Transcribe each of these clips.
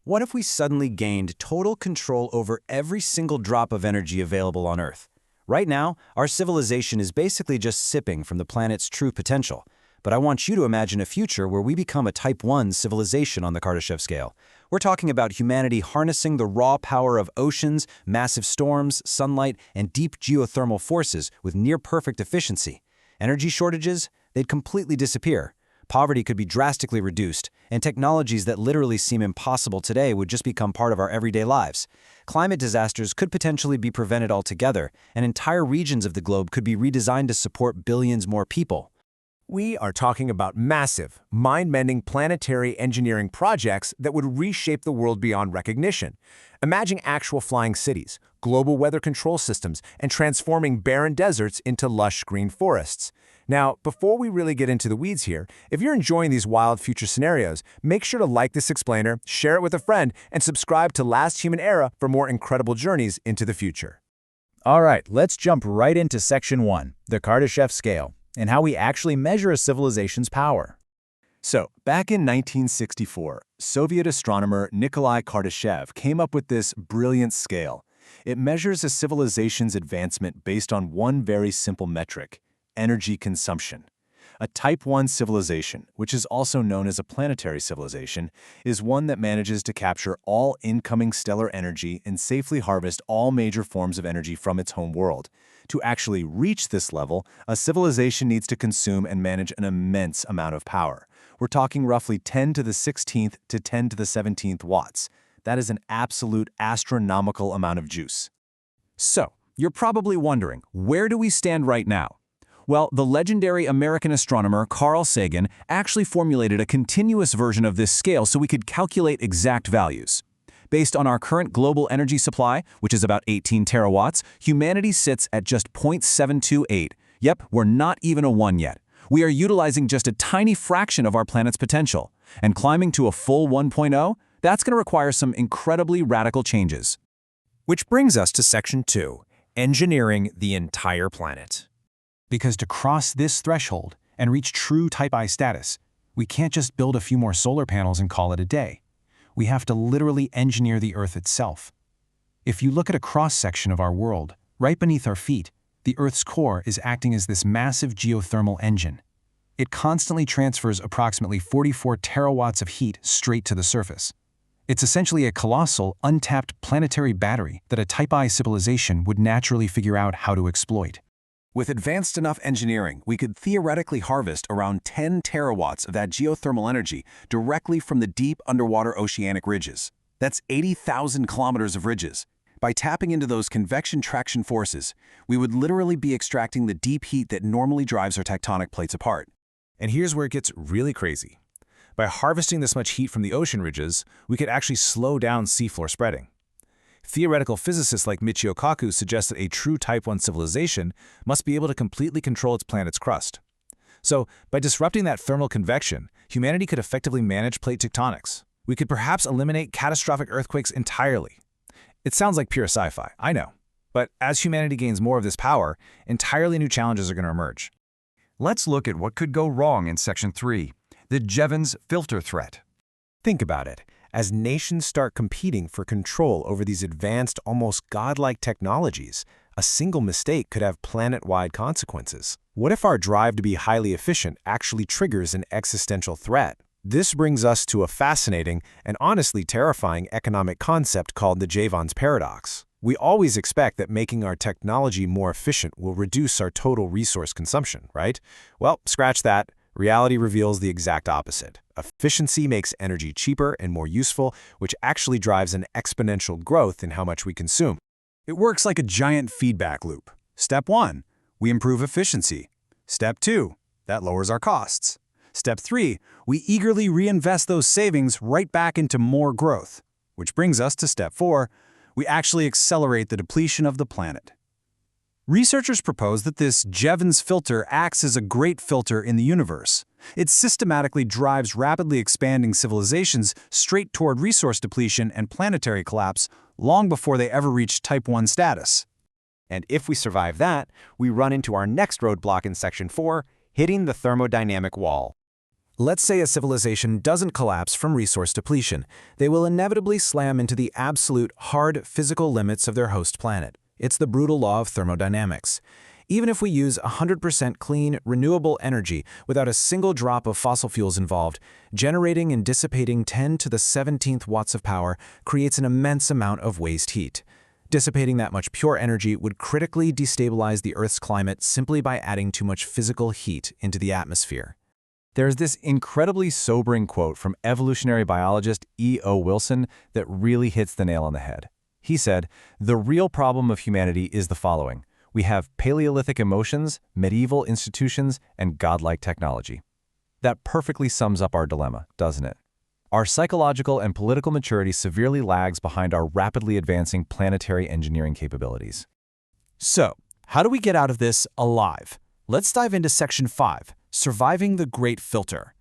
What if we suddenly gained total control over every single drop of energy available on Earth? Right now, our civilization is basically just sipping from the planet's true potential. But I want you to imagine a future where we become a Type 1 civilization on the Kardashev scale. We're talking about humanity harnessing the raw power of oceans, massive storms, sunlight, and deep geothermal forces with near-perfect efficiency. Energy shortages? They'd completely disappear. Poverty could be drastically reduced, and technologies that literally seem impossible today would just become part of our everyday lives. Climate disasters could potentially be prevented altogether, and entire regions of the globe could be redesigned to support billions more people. We are talking about massive, mind-bending planetary engineering projects that would reshape the world beyond recognition. Imagine actual flying cities, global weather control systems, and transforming barren deserts into lush green forests. Now, before we really get into the weeds here, if you're enjoying these wild future scenarios, make sure to like this explainer, share it with a friend, and subscribe to Last Human Era for more incredible journeys into the future. All right, let's jump right into Section 1, the Kardashev scale, and how we actually measure a civilization's power. So, back in 1964, Soviet astronomer Nikolai Kardashev came up with this brilliant scale. It measures a civilization's advancement based on one very simple metric: energy consumption. A Type 1 civilization, which is also known as a planetary civilization, is one that manages to capture all incoming stellar energy and safely harvest all major forms of energy from its home world. To actually reach this level, a civilization needs to consume and manage an immense amount of power. We're talking roughly 10 to the 16th to 10 to the 17th watts. That is an absolute astronomical amount of juice. So, you're probably wondering, where do we stand right now? Well, the legendary American astronomer Carl Sagan actually formulated a continuous version of this scale so we could calculate exact values. Based on our current global energy supply, which is about 18 terawatts, humanity sits at just 0.728. Yep, we're not even a 1 yet. We are utilizing just a tiny fraction of our planet's potential. And climbing to a full 1.0, that's going to require some incredibly radical changes. Which brings us to Section 2, engineering the entire planet. Because to cross this threshold and reach true Type I status, we can't just build a few more solar panels and call it a day. We have to literally engineer the Earth itself. If you look at a cross-section of our world, right beneath our feet, the Earth's core is acting as this massive geothermal engine. It constantly transfers approximately 44 terawatts of heat straight to the surface. It's essentially a colossal, untapped planetary battery that a Type I civilization would naturally figure out how to exploit. With advanced enough engineering, we could theoretically harvest around 10 terawatts of that geothermal energy directly from the deep underwater oceanic ridges. That's 80,000 kilometers of ridges. By tapping into those convection traction forces, we would literally be extracting the deep heat that normally drives our tectonic plates apart. And here's where it gets really crazy. By harvesting this much heat from the ocean ridges, we could actually slow down seafloor spreading. Theoretical physicists like Michio Kaku suggest that a true Type 1 civilization must be able to completely control its planet's crust. So, by disrupting that thermal convection, humanity could effectively manage plate tectonics. We could perhaps eliminate catastrophic earthquakes entirely. It sounds like pure sci-fi, I know. But as humanity gains more of this power, entirely new challenges are going to emerge. Let's look at what could go wrong in Section 3, the Jevons filter threat. Think about it. As nations start competing for control over these advanced, almost godlike technologies, a single mistake could have planet-wide consequences. What if our drive to be highly efficient actually triggers an existential threat? This brings us to a fascinating and honestly terrifying economic concept called the Jevons paradox. We always expect that making our technology more efficient will reduce our total resource consumption, right? Well, scratch that. Reality reveals the exact opposite. Efficiency makes energy cheaper and more useful, which actually drives an exponential growth in how much we consume. It works like a giant feedback loop. Step 1, we improve efficiency. Step 2, that lowers our costs. Step 3, we eagerly reinvest those savings right back into more growth. Which brings us to Step 4, we actually accelerate the depletion of the planet. Researchers propose that this Jevons filter acts as a great filter in the universe. It systematically drives rapidly expanding civilizations straight toward resource depletion and planetary collapse long before they ever reach Type 1 status. And if we survive that, we run into our next roadblock in Section 4, hitting the thermodynamic wall. Let's say a civilization doesn't collapse from resource depletion. They will inevitably slam into the absolute hard physical limits of their host planet. It's the brutal law of thermodynamics. Even if we use 100% clean, renewable energy without a single drop of fossil fuels involved, generating and dissipating 10 to the 17th watts of power creates an immense amount of waste heat. Dissipating that much pure energy would critically destabilize the Earth's climate simply by adding too much physical heat into the atmosphere. There's this incredibly sobering quote from evolutionary biologist E.O. Wilson that really hits the nail on the head. He said, "The real problem of humanity is the following. We have Paleolithic emotions, medieval institutions, and godlike technology." That perfectly sums up our dilemma, doesn't it? Our psychological and political maturity severely lags behind our rapidly advancing planetary engineering capabilities. So, how do we get out of this alive? Let's dive into Section 5, Surviving the Great Filter.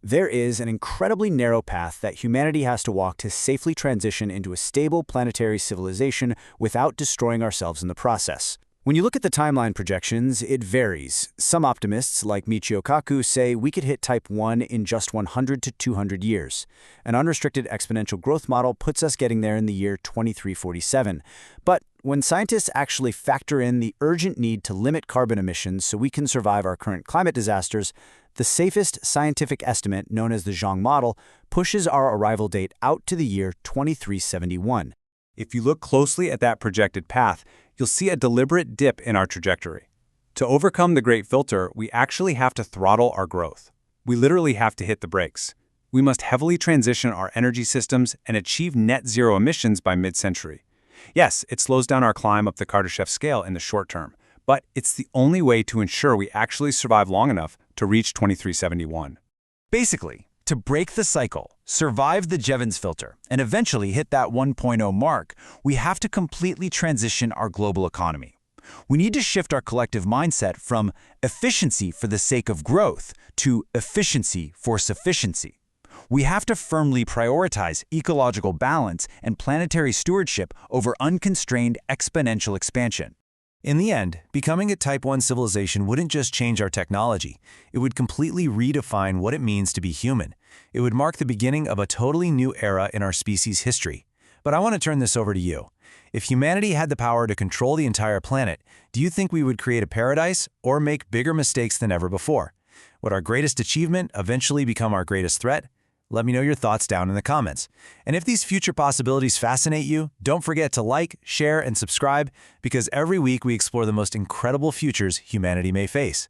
There is an incredibly narrow path that humanity has to walk to safely transition into a stable planetary civilization without destroying ourselves in the process. When you look at the timeline projections, it varies. Some optimists, like Michio Kaku, say we could hit Type 1 in just 100 to 200 years. An unrestricted exponential growth model puts us getting there in the year 2347. But when scientists actually factor in the urgent need to limit carbon emissions so we can survive our current climate disasters, the safest scientific estimate, known as the Zhang model, pushes our arrival date out to the year 2371. If you look closely at that projected path, you'll see a deliberate dip in our trajectory. To overcome the Great Filter, we actually have to throttle our growth. We literally have to hit the brakes. We must heavily transition our energy systems and achieve net zero emissions by mid-century. Yes, it slows down our climb up the Kardashev scale in the short term, but it's the only way to ensure we actually survive long enough to reach 2371. Basically, to break the cycle, survive the Jevons filter, and eventually hit that 1.0 mark, we have to completely transition our global economy. We need to shift our collective mindset from efficiency for the sake of growth to efficiency for sufficiency. We have to firmly prioritize ecological balance and planetary stewardship over unconstrained exponential expansion. In the end, becoming a Type 1 civilization wouldn't just change our technology. It would completely redefine what it means to be human. It would mark the beginning of a totally new era in our species' history. But I want to turn this over to you. If humanity had the power to control the entire planet, do you think we would create a paradise or make bigger mistakes than ever before? Would our greatest achievement eventually become our greatest threat? Let me know your thoughts down in the comments. And if these future possibilities fascinate you, don't forget to like, share, and subscribe, because every week we explore the most incredible futures humanity may face.